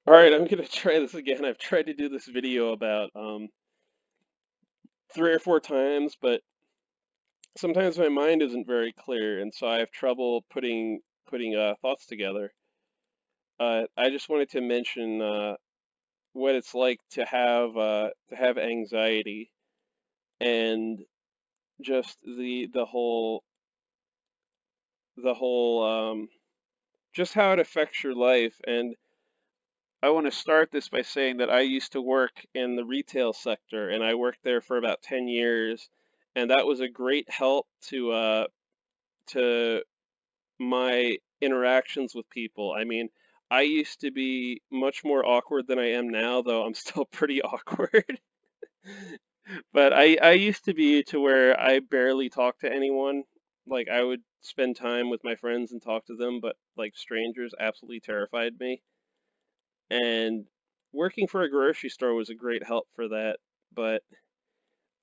All right, I'm gonna try this again. I've tried to do this video about 3 or 4 times, but sometimes my mind isn't very clear, and so I have trouble putting thoughts together. I just wanted to mention what it's like to have anxiety and just the whole just how it affects your life. And I want to start this by saying that I used to work in the retail sector, and I worked there for about 10 years, and that was a great help to my interactions with people. I mean, I used to be much more awkward than I am now, though I'm still pretty awkward. But I used to be to where I barely talk to anyone. Like I would spend time with my friends and talk to them, but like strangers absolutely terrified me. And working for a grocery store was a great help for that. But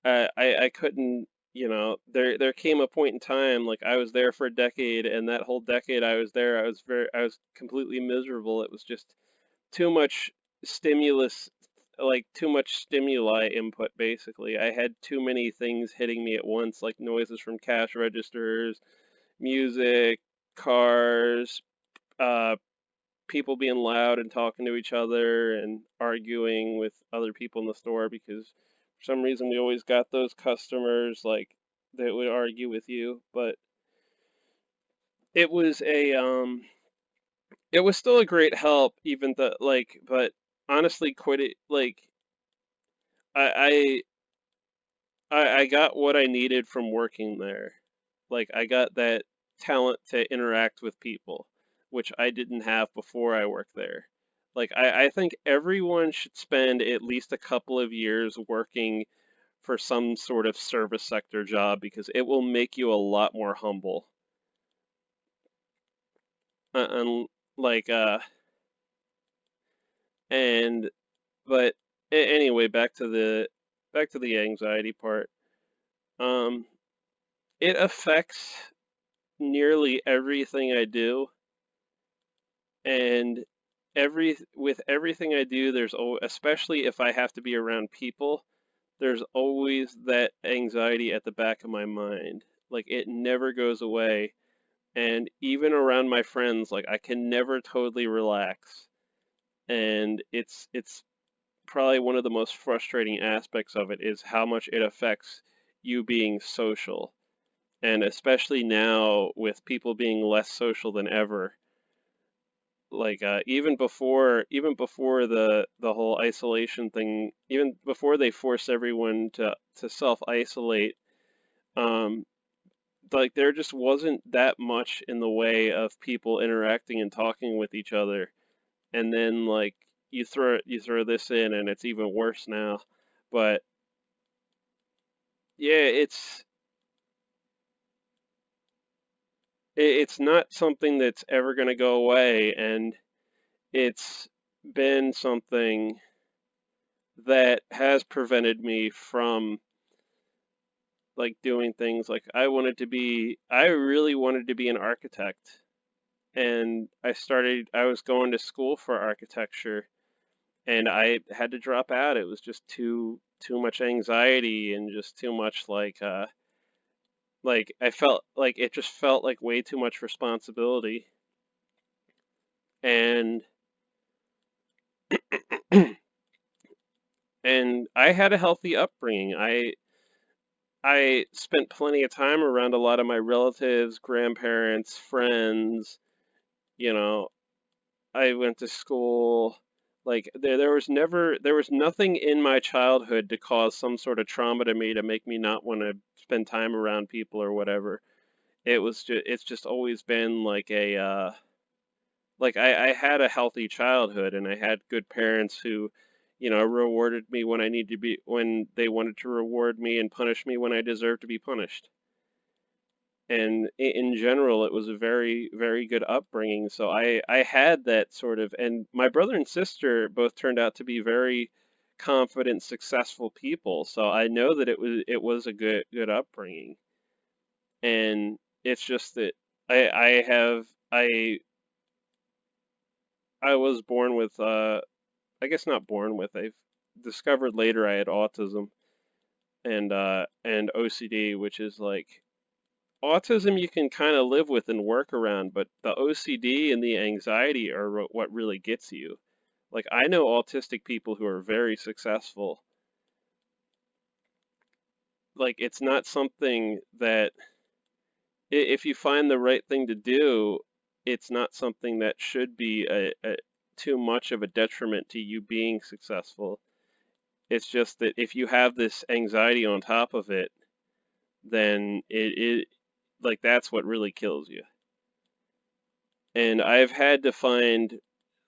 I couldn't, there came a point in time, like I was there for a decade, and that whole decade I was there, I was completely miserable. It was just too much stimulus, like too much stimuli input, basically. I had too many things hitting me at once, like noises from cash registers, music, cars, uh, people being loud and talking to each other and arguing with other people in the store because for some reason we always got those customers like that would argue with you. But it was a it was still a great help, even though like, but honestly quit it. Like I I got what I needed from working there. Like I got that talent to interact with people, which I didn't have before I worked there. Like I think everyone should spend at least a couple of years working for some sort of service sector job because it will make you a lot more humble. And like and but anyway, back to the anxiety part. Um, it affects nearly everything I do, and with everything I do, especially if I have to be around people, there's always that anxiety at the back of my mind. Like it never goes away, and even around my friends, like I can never totally relax, and it's probably one of the most frustrating aspects of it is how much it affects you being social, and especially now with people being less social than ever. Like even before the whole isolation thing, even before they forced everyone to self isolate, um like there just wasn't that much in the way of people interacting and talking with each other. And then like you throw this in and it's even worse now. But yeah, it's not something that's ever going to go away, and it's been something that has prevented me from like doing things. Like I really wanted to be an architect, and I was going to school for architecture, and I had to drop out. It was just too much anxiety and just too much like I felt like it just felt like way too much responsibility. And and I had a healthy upbringing. I spent plenty of time around a lot of my relatives, grandparents, friends. You know, I went to school. Like there was nothing in my childhood to cause some sort of trauma to me to make me not want to spend time around people or whatever. It's just always been like I had a healthy childhood, and I had good parents who, rewarded me when they wanted to reward me and punish me when I deserved to be punished. And in general, it was a very, very good upbringing. So I had that sort of, and my brother and sister both turned out to be very confident, successful people. So I know that it was a good upbringing. And it's just that I I was born with I guess not born with. I've discovered later I had autism and OCD, which is like autism you can kind of live with and work around, but the OCD and the anxiety are what really gets you. Like I know autistic people who are very successful. Like it's not something that if you find the right thing to do, it's not something that should be too much of a detriment to you being successful. It's just that if you have this anxiety on top of it, then it like that's what really kills you. And I've had to find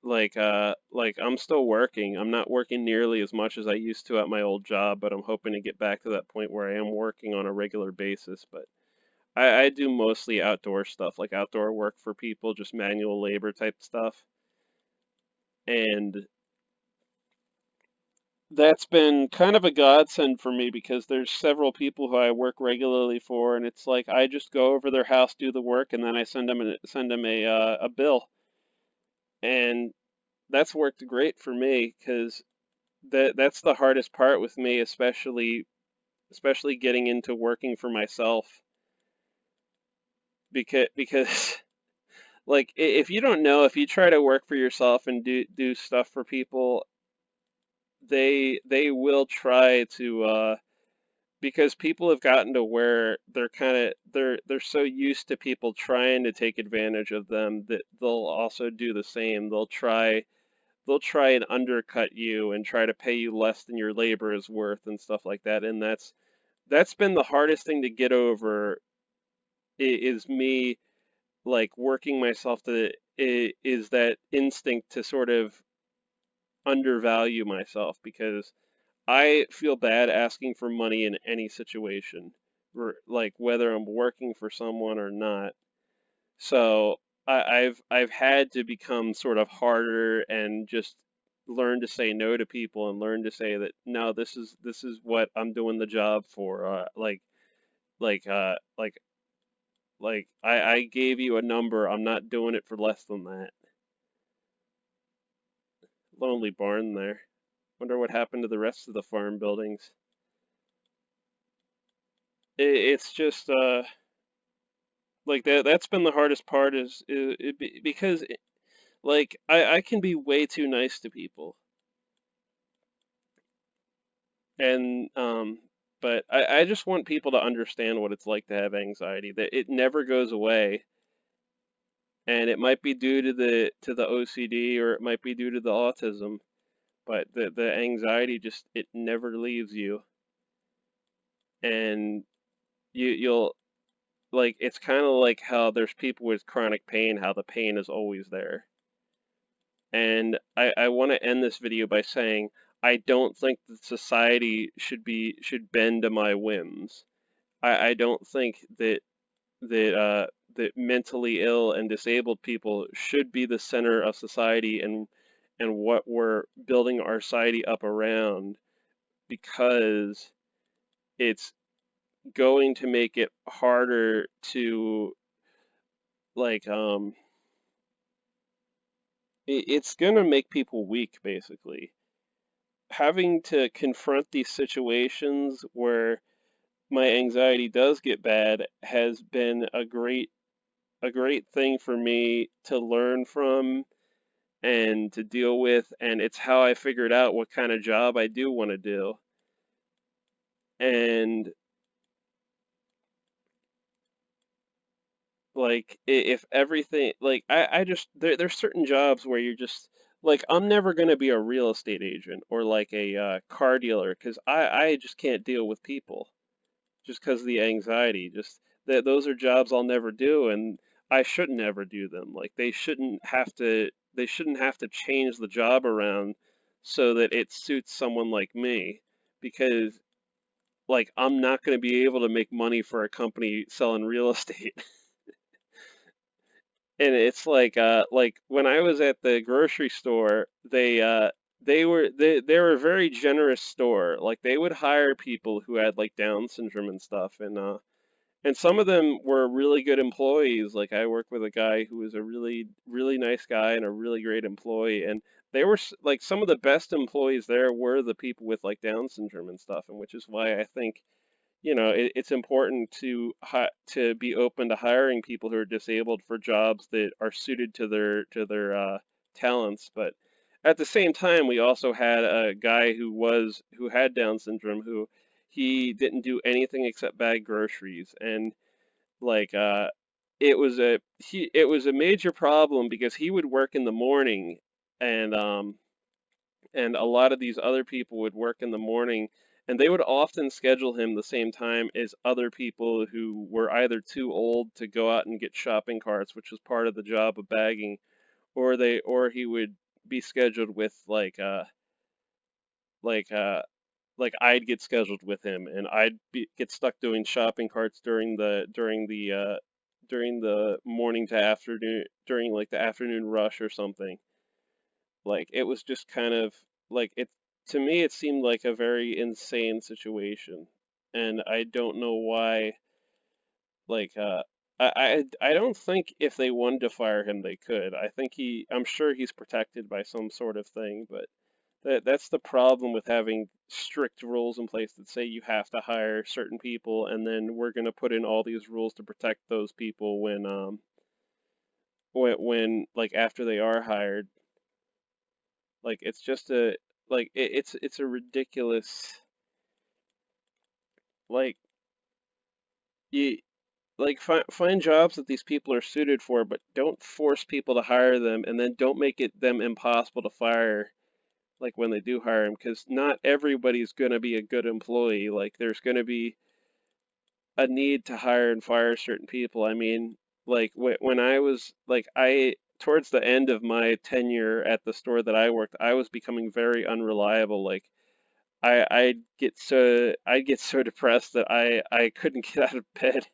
like I'm still working. I'm not working nearly as much as I used to at my old job, but I'm hoping to get back to that point where I am working on a regular basis. But I do mostly outdoor stuff, like outdoor work for people, just manual labor type stuff. And that's been kind of a godsend for me because there's several people who I work regularly for, and it's like I just go over their house, do the work, and then I send them a bill, and that's worked great for me because that's the hardest part with me, especially getting into working for myself because like if you don't know, if you try to work for yourself and do stuff for people, they will try to because people have gotten to where they're so used to people trying to take advantage of them that they'll also do the same. They'll try and undercut you and try to pay you less than your labor is worth and stuff like that. And that's been the hardest thing to get over is me like working myself to is that instinct to sort of undervalue myself because I feel bad asking for money in any situation, like whether I'm working for someone or not. So I've had to become sort of harder and just learn to say no to people and learn to say that no, this is what I'm doing the job for. Like uh like I gave you a number. I'm not doing it for less than that. Lonely barn there. Wonder what happened to the rest of the farm buildings. It's just like that's been the hardest part because like I can be way too nice to people and but I just want people to understand what it's like to have anxiety, that it never goes away, and it might be due to the OCD or it might be due to the autism, but the anxiety just it never leaves you, and you'll like it's kind of like how there's people with chronic pain, how the pain is always there. And I want to end this video by saying I don't think that society should bend to my whims. I don't think that mentally ill and disabled people should be the center of society and what we're building our society up around, because it's going to make it harder to like it's going to make people weak basically. Having to confront these situations where my anxiety does get bad has been a great thing for me to learn from and to deal with, and it's how I figured out what kind of job I do want to do. And like if everything like I just there's certain jobs where you're just like I'm never going to be a real estate agent or like a car dealer because I just can't deal with people just because of the anxiety. Just that those are jobs I'll never do, and I shouldn't ever do them. Like they shouldn't have to change the job around so that it suits someone like me, because like I'm not going to be able to make money for a company selling real estate. And it's like when I was at the grocery store, they were a very generous store. Like they would hire people who had like Down syndrome and stuff, and some of them were really good employees. Like I worked with a guy who was a really, really nice guy and a really great employee, and they were like some of the best employees there were the people with like Down syndrome and stuff, and which is why I think it's important to be open to hiring people who are disabled for jobs that are suited to their talents. But at the same time, we also had a guy who had Down syndrome who he didn't do anything except bag groceries, and like it was a major problem because he would work in the morning, and and a lot of these other people would work in the morning, and they would often schedule him the same time as other people who were either too old to go out and get shopping carts, which was part of the job of bagging, or he would be scheduled with like I'd get scheduled with him, and get stuck doing shopping carts during the morning to afternoon, during like the afternoon rush or something. Like it was just kind of like it to me it seemed like a very insane situation. And I don't know why like I don't think if they wanted to fire him they could. I'm sure he's protected by some sort of thing, but that's the problem with having strict rules in place that say you have to hire certain people, and then we're going to put in all these rules to protect those people when like after they are hired. Like it's just a like it's a ridiculous like you like find jobs that these people are suited for, but don't force people to hire them, and then don't make it them impossible to fire. Like when they do hire them, because not everybody's going to be a good employee. Like there's going to be a need to hire and fire certain people. I mean, like when I was like I towards the end of my tenure at the store that I worked, I was becoming very unreliable. Like I'd get so depressed that I couldn't get out of bed,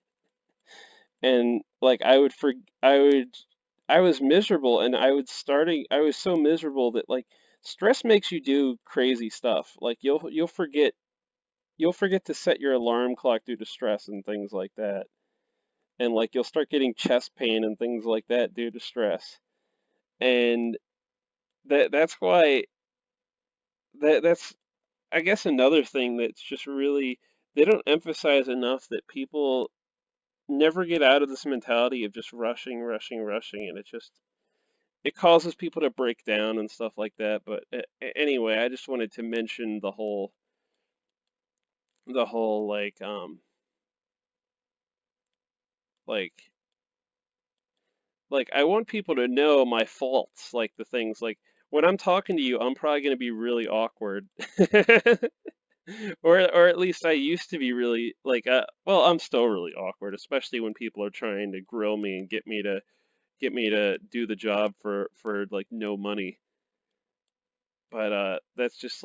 and like I would I was miserable, and I was so miserable that like stress makes you do crazy stuff. Like you'll forget to set your alarm clock due to stress and things like that, and like you'll start getting chest pain and things like that due to stress. And that's why that's I guess another thing that's just really they don't emphasize enough that people never get out of this mentality of just rushing, rushing, rushing, and it causes people to break down and stuff like that. But anyway, I just wanted to mention the whole like I want people to know my faults, like the things like when I'm talking to you, I'm probably going to be really awkward. Or at least I used to be really well, I'm still really awkward, especially when people are trying to grill me and get me to do the job for like no money. But that's just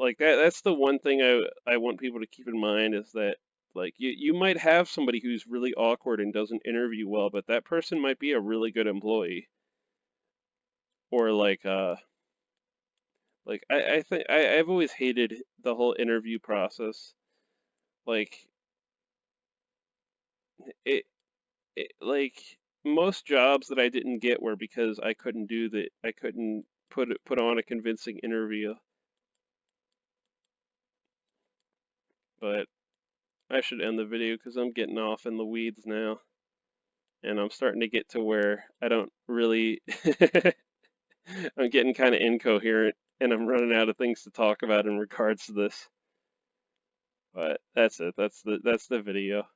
that's the one thing I want people to keep in mind is that like you might have somebody who's really awkward and doesn't interview well, but that person might be a really good employee. Or I think I've always hated the whole interview process. Like it, like most jobs that I didn't get were because I couldn't put on a convincing interview. But I should end the video because I'm getting off in the weeds now, and I'm starting to get to where I don't really I'm getting kind of incoherent, and I'm running out of things to talk about in regards to this. But that's it. That's the video.